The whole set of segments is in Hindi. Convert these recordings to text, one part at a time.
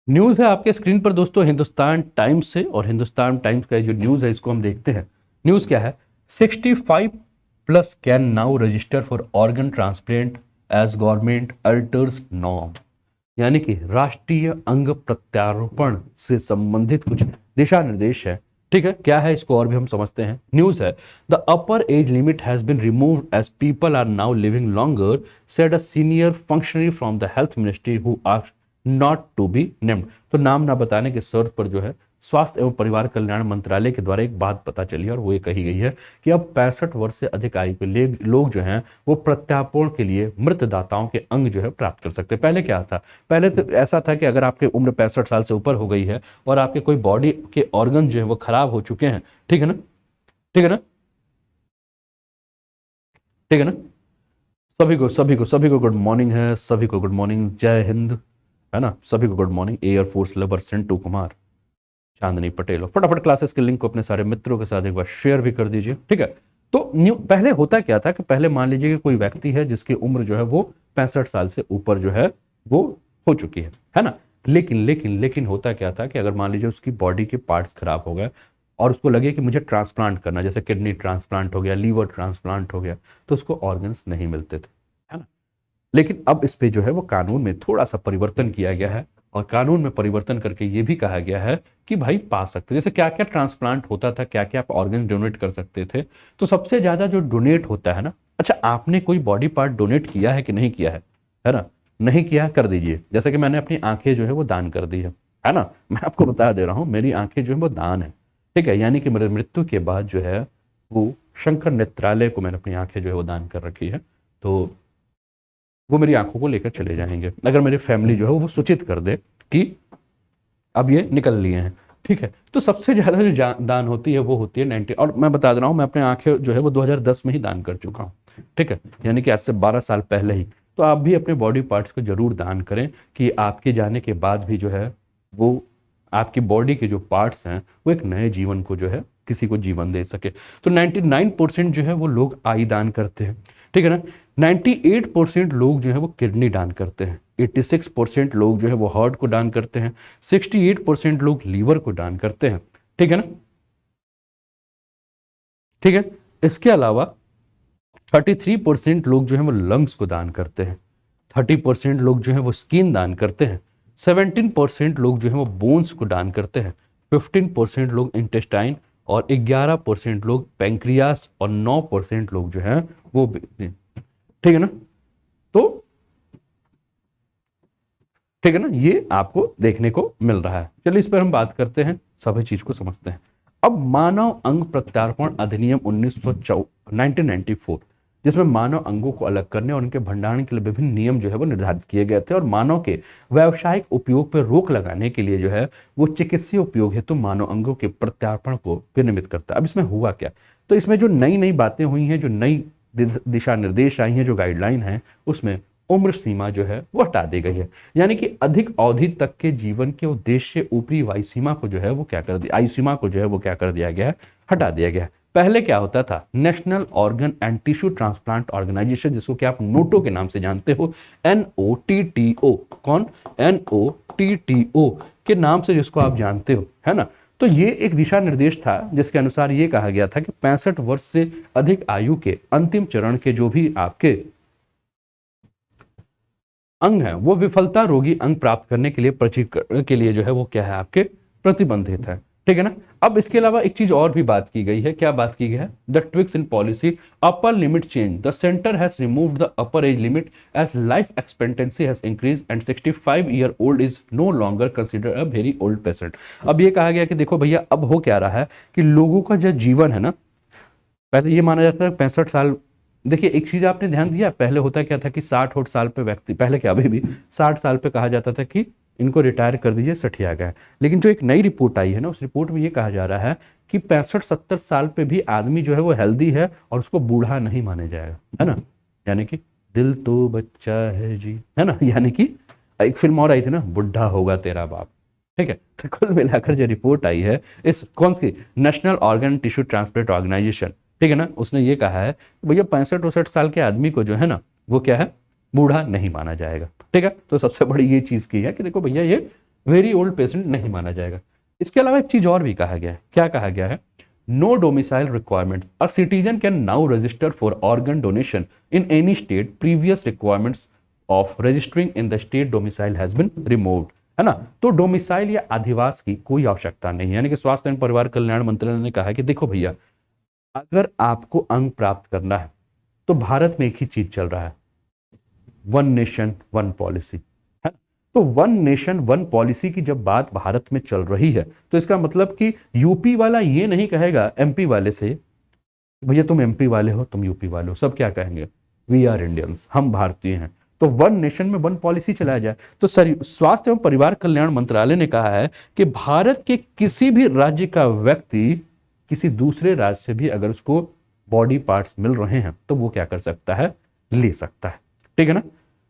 न्यूज़ है आपके स्क्रीन पर दोस्तों हिंदुस्तान टाइम्स से। और हिंदुस्तान टाइम्स का जो न्यूज़ है इसको हम देखते हैं। न्यूज़ क्या है? 65 plus can now register for organ transplant as government alters norm. यानी कि राष्ट्रीय अंग प्रत्यारोपण से संबंधित कुछ दिशा निर्देश है। ठीक है, क्या है इसको और भी हम समझते हैं। न्यूज़ है, the upper age limit has been removed as people are now living longer, said a senior functionary from the health ministry who are not to be named. तो नाम ना बताने के शर्त पर जो है स्वास्थ्य एवं परिवार कल्याण मंत्रालय के द्वारा एक बात पता चली है और वो ये कही गई है कि अब 65 वर्ष से अधिक आयु के लोग जो हैं वो प्रत्यारोपण के लिए मृत दाताओं के अंग जो है प्राप्त कर सकते हैं। पहले क्या था? पहले तो ऐसा था कि अगर आपकी उम्र 65 साल से ऊपर हो गई है और आपके कोई बॉडी के ऑर्गन जो है वो खराब हो चुके हैं, ठीक है ना, ठीक है ना, ठीक है ना, सभी को गुड मॉर्निंग है, सभी को गुड मॉर्निंग, जय हिंद, है ना, सभी को good morning. Air force lover Sintu Kumar, Chandni Patel. और फटाफट क्लासेस के लिंक को अपने सारे मित्रों के साथ एक बार शेयर भी कर दीजिए, ठीक है। तो न्यू पहले होता क्या था कि पहले मान लीजिए कि कोई व्यक्ति है जिसकी उम्र जो है वो 65 साल से ऊपर जो है वो हो चुकी है ना। लेकिन होता क्या था कि अगर मान लीजिए उसकी बॉडी के पार्ट्स खराब हो गए और उसको लगे कि मुझे ट्रांसप्लांट करना, जैसे किडनी ट्रांसप्लांट हो गया, लीवर ट्रांसप्लांट हो गया, तो उसको ऑर्गन्स नहीं मिलते थे, है ना। लेकिन अब इस पे जो है वो कानून में थोड़ा सा परिवर्तन किया गया है और कानून में परिवर्तन करके ये भी कहा गया है कि भाई पा सकते, जैसे क्या क्या ट्रांसप्लांट होता था, क्या क्या आप ऑर्गन डोनेट कर सकते थे। तो सबसे ज्यादा जो डोनेट होता है ना, अच्छा आपने कोई बॉडी पार्ट डोनेट किया है कि नहीं किया है ना? नहीं किया, कर दीजिए। जैसे कि मैंने अपनी आंखें जो है वो दान कर दी है ना। मैं आपको बता दे रहा हूँ, मेरी आंखें जो है वो दान है, ठीक है। यानी कि मेरे मृत्यु के बाद जो है वो शंकर नेत्रालय को मैंने अपनी आंखें जो है वो दान कर रखी है। तो वो मेरी आंखों को लेकर चले जाएंगे अगर मेरी फैमिली जो है वो सूचित कर दे कि अब ये निकल लिए हैं, ठीक है। तो सबसे ज्यादा जो दान होती है वो होती है 90। और मैं बता दे रहा हूँ, मैं अपने आंखें जो है वो 2010 में ही दान कर चुका हूँ, ठीक है। यानी कि आज से 12 साल पहले ही। तो आप भी अपने बॉडी पार्ट्स को जरूर दान करें कि आपके जाने के बाद भी जो है वो आपकी बॉडी के जो पार्ट्स हैं वो एक नए जीवन को जो है किसी को जीवन दे सके। तो 99% जो है वो लोग आई दान करते हैं, ठीक है ना। 98% लोग जो है वो किडनी दान करते हैं, 86% लोग जो है वो हार्ट को दान करते हैं, 68% लोग लीवर को दान करते हैं, ठीक है ना, ठीक है। इसके अलावा 33% लोग जो है वो लंग्स को दान करते हैं, 30% लोग जो है वो स्किन दान करते हैं, 17% लोग जो है वो बोन्स को दान करते हैं, 15% लोग इंटेस्टाइन, और 11% लोग पेंक्रियास, और 9% लोग जो है वो, ठीक है ना। तो ठीक है ना, ये आपको देखने को मिल रहा है। चलिए इस पर हम बात करते हैं, सभी चीज को समझते हैं। अब मानव अंग प्रत्यारोपण अधिनियम 1994, जिसमें मानव अंगों को अलग करने और उनके भंडारण के लिए विभिन्न नियम जो है वो निर्धारित किए गए थे, और मानव के व्यावसायिक उपयोग पर रोक लगाने के लिए जो है वो चिकित्सीय उपयोग हेतु मानव अंगों के प्रत्यारोपण को विनियमित करता है। अब इसमें हुआ क्या? तो इसमें जो नई नई बातें हुई हैं, जो नई दिशा निर्देश आई हैं, जो गाइडलाइन है, उसमें उम्र सीमा जो है वो हटा दी गई है। यानी कि अधिक अवधि तक के जीवन के उद्देश्य से ऊपरी आयु सीमा को जो है वो क्या कर दिया, आयु सीमा को जो है वो क्या कर दिया गया है, हटा दिया गया है। पहले क्या होता था? National organ and tissue transplant organisation, जिसको कि आप नोटो के नाम से जानते हो, NOTTO। कौन? NOTTO के नाम से जिसको आप जानते हो, है ना। तो ये एक दिशा निर्देश था जिसके अनुसार ये कहा गया था कि 65 वर्ष से अधिक आयु के अंतिम चरण के जो भी आपके अंग है वो विफलता रोगी अंग प्राप्त करने के लिए प्रशिक्षण के लिए जो है वो क्या है, आपके प्रतिबंधित है, ठीक है ना। अब इसके अलावा एक चीज और भी बात की गई है। क्या बात की गई है? The tweaks in policy, upper limit change, the centre has removed the upper age limit as life expectancy has increase and 65 year old is no longer consider a very old patient. अब ये कहा गया कि देखो भैया, अब हो क्या रहा है कि लोगों का जो जीवन है ना, पहले ये माना जाता है 65 साल। देखिए एक चीज आपने ध्यान दिया, पहले होता क्या था कि 60 साल पे व्यक्ति, पहले क्या अभी भी 60 साल पे कहा जाता था कि इनको रिटायर कर दीजिए, सठिया गया। लेकिन जो एक नई रिपोर्ट आई है ना, उस रिपोर्ट में ये कहा जा रहा है कि 65-70 साल पे भी आदमी जो है वो हेल्दी है और उसको बूढ़ा नहीं माना जाएगा, है ना। यानी कि दिल तो बच्चा है जी, है ना। यानी कि एक फिल्म और आई थी ना, बुढ़ा होगा तेरा बाप, ठीक है। तो कुल मिलाकर जो रिपोर्ट आई है इस कौन सी, national organ tissue transplant organisation, ठीक है ना, उसने ये कहा है कि भैया 65-69 साल के आदमी को जो है ना वो क्या है, बूढ़ा नहीं माना जाएगा, ठीक है। तो सबसे बड़ी ये चीज की है कि देखो भैया ये वेरी ओल्ड पेशेंट नहीं माना जाएगा। इसके अलावा एक चीज और भी कहा गया है, क्या कहा गया है, no domicile requirement, a citizen can now register for organ donation in any state, previous requirements of registering in the state domicile has been removed, है ना। तो डोमिसाइल या अधिवास की कोई आवश्यकता नहीं है, यानी कि स्वास्थ्य एवं परिवार कल्याण मंत्रालय ने कहा है कि देखो भैया, अगर आपको अंग प्राप्त करना है तो भारत में एक ही चीज चल रहा है, वन नेशन वन पॉलिसी, है। तो वन नेशन वन पॉलिसी की जब बात भारत में चल रही है तो इसका मतलब कि यूपी वाला ये नहीं कहेगा एमपी वाले से, भैया तुम एमपी वाले हो, तुम यूपी वाले हो, सब क्या कहेंगे, वी आर इंडियंस, हम भारतीय हैं। तो वन नेशन में वन पॉलिसी चलाया जाए। तो स्वास्थ्य एवं परिवार कल्याण मंत्रालय ने कहा है कि भारत के किसी भी राज्य का व्यक्ति किसी दूसरे राज्य से भी अगर उसको बॉडी पार्ट्स मिल रहे हैं तो वो क्या कर सकता है, ले सकता है, ठीक है ना।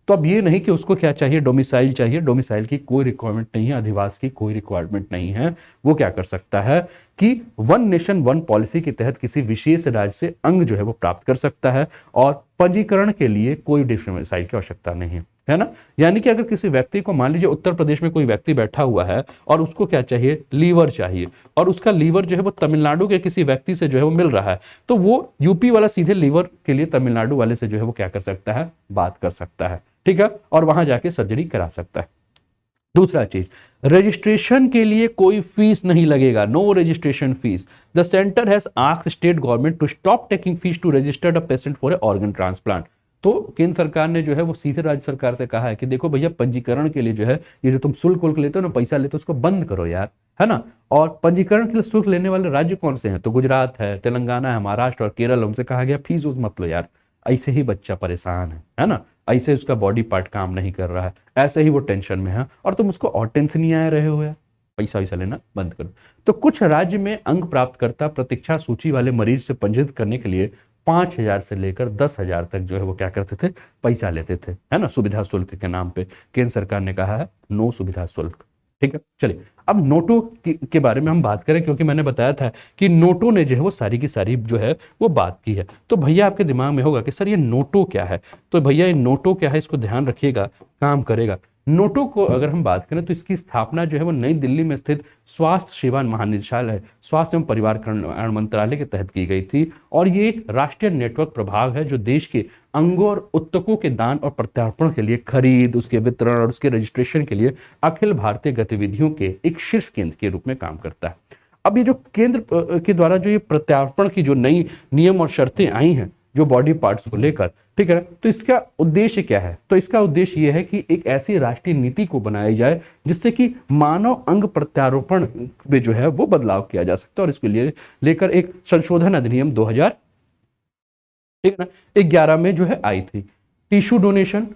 तो अब ये नहीं कि उसको क्या चाहिए, डोमिसाइल चाहिए, डोमिसाइल की कोई रिक्वायरमेंट नहीं है, अधिवास की कोई रिक्वायरमेंट नहीं है। वो क्या कर सकता है कि वन नेशन वन पॉलिसी के तहत किसी विशेष राज्य से अंग जो है वो प्राप्त कर सकता है और पंजीकरण के लिए कोई डोमिसाइल की आवश्यकता नहीं है ना। यानी कि अगर किसी व्यक्ति को, मान लीजिए उत्तर प्रदेश में कोई व्यक्ति बैठा हुआ है और उसको क्या चाहिए, लीवर चाहिए, और उसका लीवर जो है वो तमिलनाडु के किसी व्यक्ति से जो है वो मिल रहा है, तो वो यूपी वाला सीधे लीवर के लिए तमिलनाडु वाले से जो है वो क्या कर सकता है, बात कर सकता है, ठीक है, और वहां जाके सर्जरी करा सकता है। दूसरा चीज, रजिस्ट्रेशन के लिए कोई फीस नहीं लगेगा, no registration fees. The centre has asked state government to stop taking fees to registered a patient for a organ transplant. तो केंद्र सरकार ने जो है वो सीधे राज्य सरकार से कहा है कि देखो भैया, पंजीकरण के लिए जो है ये जो तुम शुल्क वुल्क लेते हो ना, पैसा लेते हो, उसको बंद करो यार, है ना। और पंजीकरण के लिए शुल्क लेने वाले राज्य कौन से हैं, तो गुजरात है, तेलंगाना है, महाराष्ट्र और केरल। उनसे कहा गया फीस उस मत लो यार, ऐसे ही बच्चा परेशान है ना, ऐसे उसका बॉडी पार्ट काम नहीं कर रहा है, ऐसे ही वो टेंशन में है, और तुम उसको और टेंशन नहीं आ रहे हो यार, पैसा वैसा लेना बंद करो। तो कुछ राज्य में अंग प्राप्तकर्ता प्रतीक्षा सूची वाले मरीज से पंजीकृत करने के लिए 5,000 से लेकर 10,000 तक जो है वो क्या करते थे, पैसा लेते थे, है ना, सुविधा शुल्क के नाम पे। केंद्र सरकार ने कहा है नो सुविधा शुल्क, ठीक है। चलिए अब नोटों के बारे में हम बात करें, क्योंकि मैंने बताया था कि नोटों ने जो है वो सारी की सारी जो है वो बात की है। तो भैया आपके दिमाग में होगा कि सर ये नोटो क्या है, तो भैया ये नोटो क्या है, इसको ध्यान रखिएगा, काम करेगा। नोटो को अगर हम बात करें तो इसकी स्थापना जो है वो नई दिल्ली में स्थित स्वास्थ्य सेवा महानिदेशालय, स्वास्थ्य एवं परिवार कल्याण मंत्रालय के तहत की गई थी, और ये एक राष्ट्रीय नेटवर्क प्रभाग है जो देश के अंगों और उत्तकों के दान और प्रत्यार्पण के लिए, खरीद, उसके वितरण और उसके रजिस्ट्रेशन के लिए अखिल भारतीय गतिविधियों के एक शीर्ष केंद्र के रूप में काम करता है। अब ये जो केंद्र के द्वारा जो ये प्रत्यार्पण की जो नई नियम और शर्तें आई हैं जो बॉडी पार्ट्स को लेकर, ठीक है ना, तो इसका उद्देश्य क्या है, तो इसका उद्देश्य यह है कि एक ऐसी राष्ट्रीय नीति को बनाई जाए जिससे कि मानव अंग प्रत्यारोपण में जो है वो बदलाव किया जा सकता है, और इसके लिए लेकर एक संशोधन अधिनियम 2000, ठीक है ना, 11 में जो है आई थी। टिश्यू डोनेशन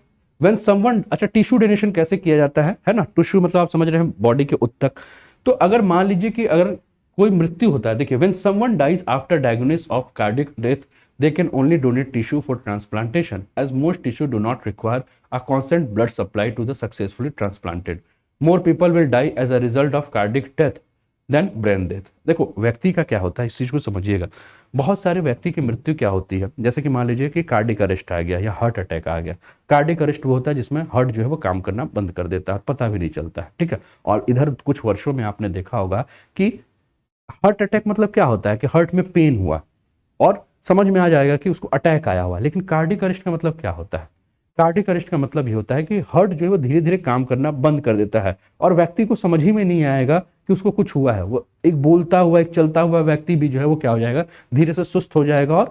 व्हेन समवन, अच्छा टिश्यू डोनेशन कैसे किया जाता है ना, टिश्यू मतलब आप समझ रहे हैं बॉडी के उत्तक। तो अगर मान लीजिए कि अगर कोई मृत्यु होता है, देखिए when someone dies after diagnosis of cardiac death they can only donate tissue for transplantation as most tissue do not require a constant blood supply to the successfully transplanted. More people will die as a result of cardiac death than brain death. देखो व्यक्ति का क्या होता है, इस चीज को समझिएगा। बहुत सारे व्यक्ति की मृत्यु क्या होती है, जैसे कि मान लीजिए कि कार्डिक अरेस्ट आ गया या हार्ट अटैक आ गया। कार्डिक अरेस्ट वो होता है जिसमें हार्ट जो है वो काम करना बंद कर देता है, पता भी नहीं चलता है, ठीक है। और इधर कुछ वर्षों में आपने देखा होगा कि हार्ट अटैक मतलब क्या होता है कि हार्ट में पेन हुआ और समझ में आ जाएगा कि उसको अटैक आया हुआ। लेकिन कार्डिक अरेस्ट का मतलब क्या होता है, कार्डिक अरेस्ट का मतलब ये होता है कि हार्ट जो है वो धीरे धीरे काम करना बंद कर देता है और व्यक्ति को समझ ही में नहीं आएगा कि उसको कुछ हुआ है। वो एक बोलता हुआ, एक चलता हुआ व्यक्ति भी जो है वो क्या हो जाएगा, धीरे से सुस्त हो जाएगा। और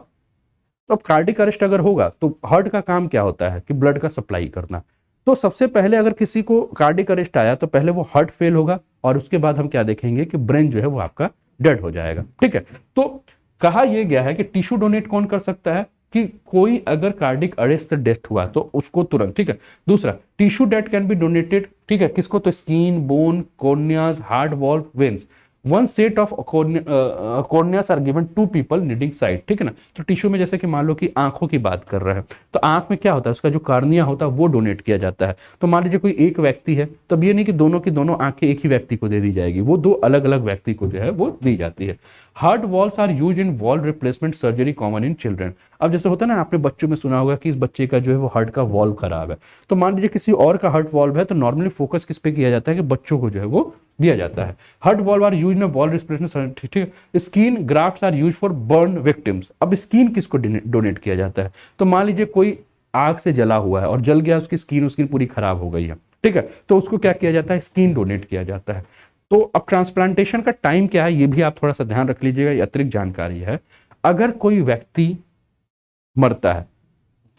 तो अब कार्डिक अरेस्ट अगर होगा तो हार्ट का काम क्या होता है कि ब्लड का सप्लाई करना। तो सबसे पहले अगर किसी को कार्डिक अरेस्ट आया तो पहले वो हार्ट फेल होगा और उसके बाद हम क्या देखेंगे कि ब्रेन जो है वो आपका डेड हो जाएगा, ठीक है। तो कहा यह गया है कि टिश्यू डोनेट कौन कर सकता है कि कोई अगर कार्डिक अरेस्ट से डेथ हुआ तो उसको तुरंत, ठीक है। दूसरा, tissue that can be donated, ठीक है, किसको, तो skin, bone, corneas, heart valve, veins. One set of corneas are given to people needing sight, ठीक है ना। तो टिश्यू में जैसे कि मान लो कि आंखों की बात कर रहे हैं, तो आंख में क्या होता है, उसका जो कार्निया होता है वो डोनेट किया जाता है। तो मान लीजिए कोई एक व्यक्ति है, तब ये नहीं कि दोनों की दोनों आंखें एक ही व्यक्ति को दे दी जाएगी, वो दो अलग अलग व्यक्ति को जो है वो दी जाती है। Heart valves are use in valve replacement surgery common in children. अब जैसे होता है ना, आपने बच्चों में सुना होगा कि इस बच्चे का जो है वो हार्ट का वॉल्व खराब है, तो मान लीजिए किसी और का हार्ट वॉल्व है, तो नॉर्मली फोकस किस पे किया जाता है कि बच्चों को जो है वो दिया जाता है। Heart valve are use in valve replacement, ठीक है। Skin grafts are used for burn victims. अब स्किन किसको डोनेट किया जाता है, तो मान लीजिए कोई आग से जला हुआ है और जल गया, उसकी स्किन पूरी खराब हो गई है, ठीक है, तो उसको क्या किया जाता है, स्किन डोनेट किया जाता है। तो अब ट्रांसप्लांटेशन का टाइम क्या है, ये भी आप थोड़ा सा ध्यान रख लीजिएगा, ये अतिरिक्त जानकारी है। अगर कोई व्यक्ति मरता है,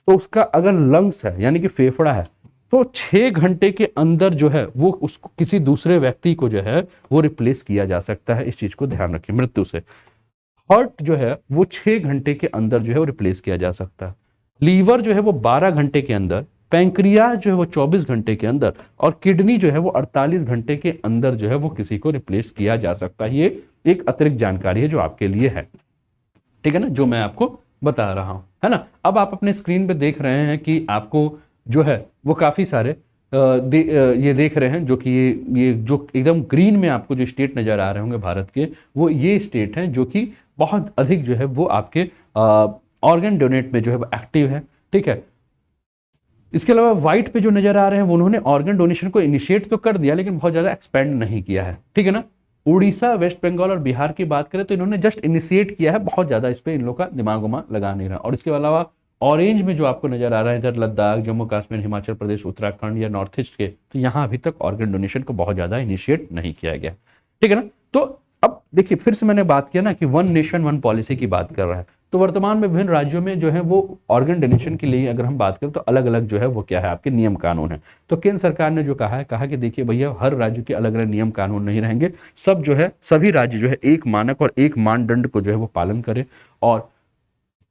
तो उसका अगर लंग्स है यानी कि फेफड़ा है, तो 6 घंटे के अंदर जो है वो उसको किसी दूसरे व्यक्ति को जो है वो रिप्लेस किया जा सकता है। इस चीज को ध्यान रखिए, मृत्यु से। हार्ट जो है वो 6 घंटे के अंदर जो है वो रिप्लेस किया जा सकता है। लीवर जो है वो 12 घंटे के अंदर, पैंक्रियाज जो है वो 24 घंटे के अंदर, और किडनी जो है वो 48 घंटे के अंदर जो है वो किसी को रिप्लेस किया जा सकता है। ये एक अतिरिक्त जानकारी है जो आपके लिए है, ठीक है ना, जो मैं आपको बता रहा हूं, है ना। अब आप अपने स्क्रीन पे देख रहे हैं कि आपको जो है वो काफी सारे ये देख रहे हैं, जो कि ये जो एकदम ग्रीन में आपको जो स्टेट नजर आ रहे होंगे भारत के, वो ये स्टेट हैं जो कि बहुत अधिक जो है वो आपके ऑर्गन डोनेट में जो है वो एक्टिव है, ठीक है। इसके अलावा व्हाइट पे जो नजर आ रहे हैं वो उन्होंने ऑर्गन डोनेशन को इनिशिएट तो कर दिया, लेकिन बहुत ज्यादा एक्सपेंड नहीं किया है, ठीक है ना। उड़ीसा, वेस्ट बंगाल और बिहार की बात करें तो इन्होंने जस्ट इनिशिएट किया है, बहुत ज्यादा इस पे इन लोग का दिमाग उमाग लगा नहीं रहा। और इसके अलावा ऑरेंज में जो आपको नजर आ रहा है इधर लद्दाख, जम्मू कश्मीर, हिमाचल प्रदेश, उत्तराखंड या नॉर्थ ईस्ट के, तो यहाँ अभी तक ऑर्गन डोनेशन को बहुत ज्यादा इनिशिएट नहीं किया गया, ठीक है ना। तो अब देखिए, फिर से मैंने बात किया ना कि वन नेशन वन पॉलिसी की बात कर रहा है, तो वर्तमान में विभिन्न राज्यों में जो है वो ऑर्गन डोनेशन के लिए अगर हम बात करें तो अलग अलग जो है वो क्या है, आपके नियम कानून है। तो केंद्र सरकार ने जो कहा है, कहा कि देखिए भैया, हर राज्य के अलग अलग नियम कानून नहीं रहेंगे, सब जो है सभी राज्य जो है एक मानक और एक मानदंड को जो है वो पालन करें और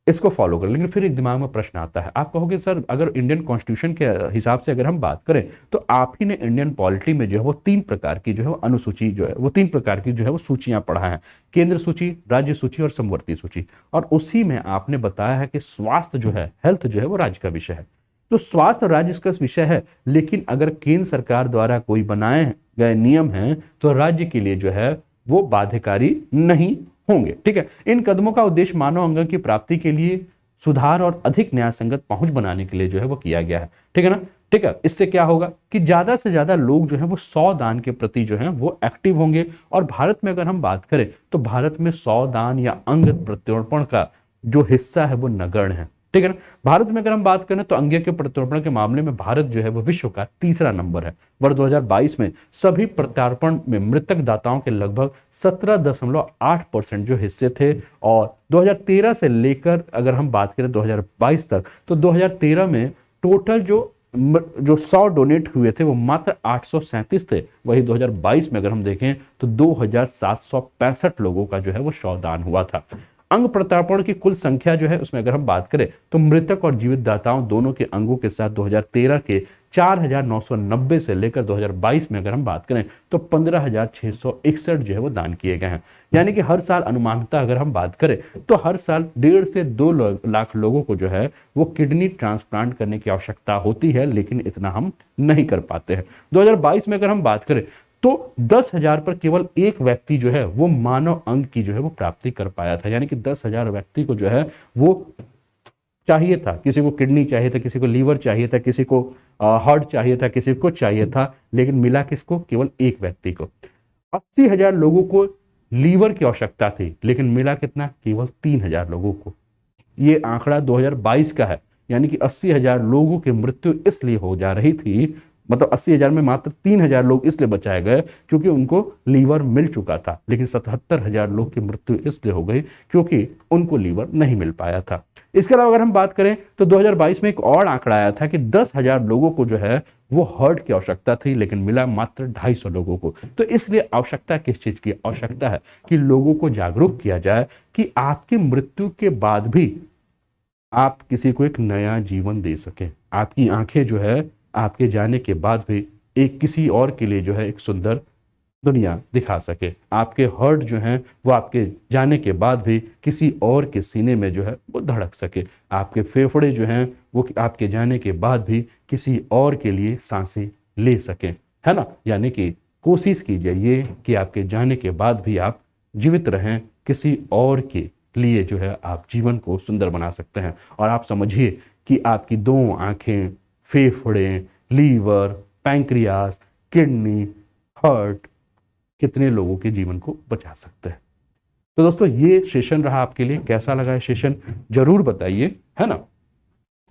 इसको फॉलो करें। लेकिन फिर एक दिमाग में प्रश्न आता है, आप कहोगे सर अगर इंडियन कॉन्स्टिट्यूशन के हिसाब से अगर हम बात करें, तो आप ही ने इंडियन पॉलिटी में जो है वो 3 प्रकार की जो है वो अनुसूची जो है वो 3 प्रकार की जो है वो सूचियां पढ़ा है, केंद्र सूची, राज्य सूची और समवर्ती सूची। और उसी में आपने बताया है कि स्वास्थ्य जो है, हेल्थ जो है वो राज्य का विषय है। तो स्वास्थ्य राज्य का विषय है, लेकिन अगर केंद्र सरकार द्वारा कोई बनाए गए नियम हैं तो राज्य के लिए जो है वो बाध्यकारी नहीं होंगे, ठीक है। इन कदमों का उद्देश्य मानव अंग की प्राप्ति के लिए सुधार और अधिक न्याय संगत पहुंच बनाने के लिए जो है वो किया गया है, ठीक है ना। ठीक है, इससे क्या होगा कि ज्यादा से ज्यादा लोग जो है वो 100 दान के प्रति जो है वो एक्टिव होंगे। और भारत में अगर हम बात करें तो भारत में 100 दान या अंग प्रत्यारोपण का जो हिस्सा है वो नगण्य है, ठीक है ना। भारत में अगर हम बात करें तो अंग के प्रत्यारोपण के मामले में भारत जो है वो विश्व का तीसरा नंबर है। वर्ष 2022 में सभी प्रत्यारोपण में मृतक दाताओं के लगभग 17.8% जो हिस्से थे, और 2013 से लेकर अगर हम बात करें 2022 तक, तो 2013 में टोटल जो 100 डोनेट हुए थे वो मात्र 837 थे। वही 2022 में अगर हम देखें तो 2765 लोगों का जो है वो 100 दान हुआ था। अंग प्रत्यारोपण की कुल संख्या जो है उसमें अगर हम बात करें तो मृतक और जीवित दाताओं दोनों के अंगों के साथ 2013 के 4990 से लेकर 2022 में अगर हम बात करें तो 15661 जो है वो दान किए गए हैं। यानी कि हर साल अनुमानतः अगर हम बात करें तो हर साल 1.5 से 2 लाख लोगों को जो है वो किडनी ट्रांसप्लांट करने की आवश्यकता होती है, लेकिन इतना हम नहीं कर पाते हैं। 2022 में अगर हम बात करें तो 10,000 पर केवल एक व्यक्ति जो है वो मानव अंग की जो है वो प्राप्ति कर पाया था। यानी कि 10,000 व्यक्ति को जो है वो चाहिए था, किसी को किडनी चाहिए था, किसी को लीवर चाहिए था, किसी को हार्ट चाहिए था, किसी को चाहिए था, लेकिन मिला किसको, केवल एक व्यक्ति को। 80,000 लोगों को लीवर की आवश्यकता थी, लेकिन मिला कितना, केवल 3,000 लोगों को। ये आंकड़ा 2022 का है। यानी कि 80,000 लोगों की मृत्यु इसलिए हो जा रही थी, मतलब 80,000 में मात्र 3,000 लोग इसलिए बचाए गए क्योंकि उनको लीवर मिल चुका था, लेकिन 77,000 लोग की मृत्यु इसलिए हो गई क्योंकि उनको लीवर नहीं मिल पाया था। इसके अलावा अगर हम बात करें तो 2022 में एक और आंकड़ा आया था कि 10,000 लोगों को जो है वो हार्ट की आवश्यकता थी, लेकिन मिला मात्र 250 लोगों को। तो इसलिए आवश्यकता किस चीज की, आवश्यकता है कि लोगों को जागरूक किया जाए कि आपकी मृत्यु के बाद भी आप किसी को एक नया जीवन दे सकें। आपकी आंखें जो है आपके जाने के बाद भी एक किसी और के लिए जो है एक सुंदर दुनिया दिखा सके, आपके हार्ट जो हैं वो आपके जाने के बाद भी किसी और के सीने में जो है वो धड़क सके, आपके फेफड़े जो हैं वो आपके जाने के बाद भी किसी और के लिए सांसें ले सकें, है ना। यानी कि कोशिश कीजिए ये कि आपके जाने के बाद भी आप जीवित रहें, किसी और के लिए जो है आप जीवन को सुंदर बना सकते हैं। और आप समझिए कि आपकी 2 आंखें, फेफड़े, लीवर, पैंक्रियास, किडनी, हार्ट कितने लोगों के जीवन को बचा सकते हैं। तो दोस्तों ये सेशन रहा आपके लिए, कैसा लगा ये सेशन जरूर बताइए, है ना।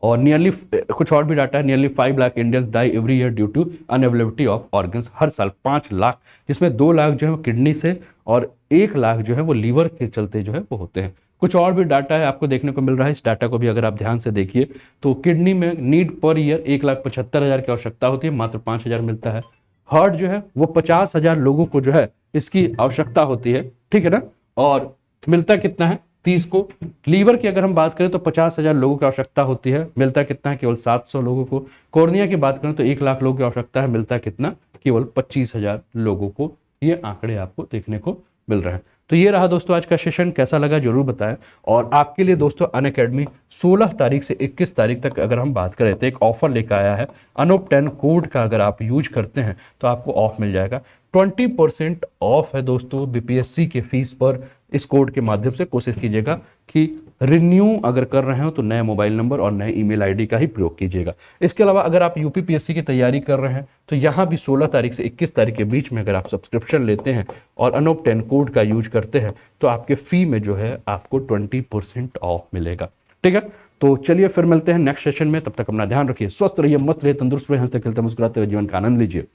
और नियरली कुछ और भी डाटा है, nearly 5 lakh Indians die every year due to unavailability of organs. हर साल 5 लाख, जिसमें 2 लाख जो है वो किडनी से और 1 लाख जो है वो लीवर के चलते जो है वो होते हैं। कुछ और भी डाटा है आपको देखने को मिल रहा है, इस डाटा को भी अगर आप ध्यान से देखिए तो किडनी में नीड पर ईयर 1,75,000 की आवश्यकता होती है, मात्र 5,000 मिलता है। हार्ट जो है वो 50,000 लोगों को जो है इसकी आवश्यकता होती है, ठीक है ना, और मिलता कितना है 30 को। लीवर की अगर हम बात करें तो 50,000 लोगों की आवश्यकता होती है, मिलता कितना है केवल 700 लोगों को। कॉर्निया की बात करें तो 1 लाख लोगों की आवश्यकता है, मिलता कितना केवल 25,000 लोगों को। ये आंकड़े आपको देखने को मिल रहे हैं। तो ये रहा दोस्तों आज का सेशन, कैसा लगा जरूर बताएं। और आपके लिए दोस्तों अनअकैडमी 16 तारीख से 21 तारीख तक अगर हम बात करें तो एक ऑफर लेकर आया है। अनूप 10 कोड का अगर आप यूज करते हैं तो आपको ऑफ मिल जाएगा, 20% ऑफ है दोस्तों बीपीएससी के फीस पर। इस कोड के माध्यम से कोशिश कीजिएगा कि रिन्यू अगर कर रहे हो तो नए मोबाइल नंबर और नए ईमेल आईडी का ही प्रयोग कीजिएगा। इसके अलावा अगर आप यूपीपीएससी की तैयारी कर रहे हैं तो यहाँ भी 16 तारीख से 21 तारीख के बीच में अगर आप सब्सक्रिप्शन लेते हैं और अनूप 10 कोड का यूज करते हैं तो आपके फी में जो है आपको 20% ऑफ मिलेगा, ठीक है। तो चलिए फिर मिलते हैं नेक्स्ट सेशन में, तब तक अपना ध्यान रखिए, स्वस्थ रहिए, मस्त रहिए, तंदुरुस्त रहिए, हंसते खेलते मुस्कुराते हुए जीवन का आनंद लीजिए,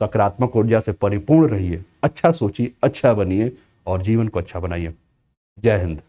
सकारात्मक ऊर्जा से परिपूर्ण रहिए, अच्छा सोचिए, अच्छा बनिए और जीवन को अच्छा बनाइए। जय हिंद।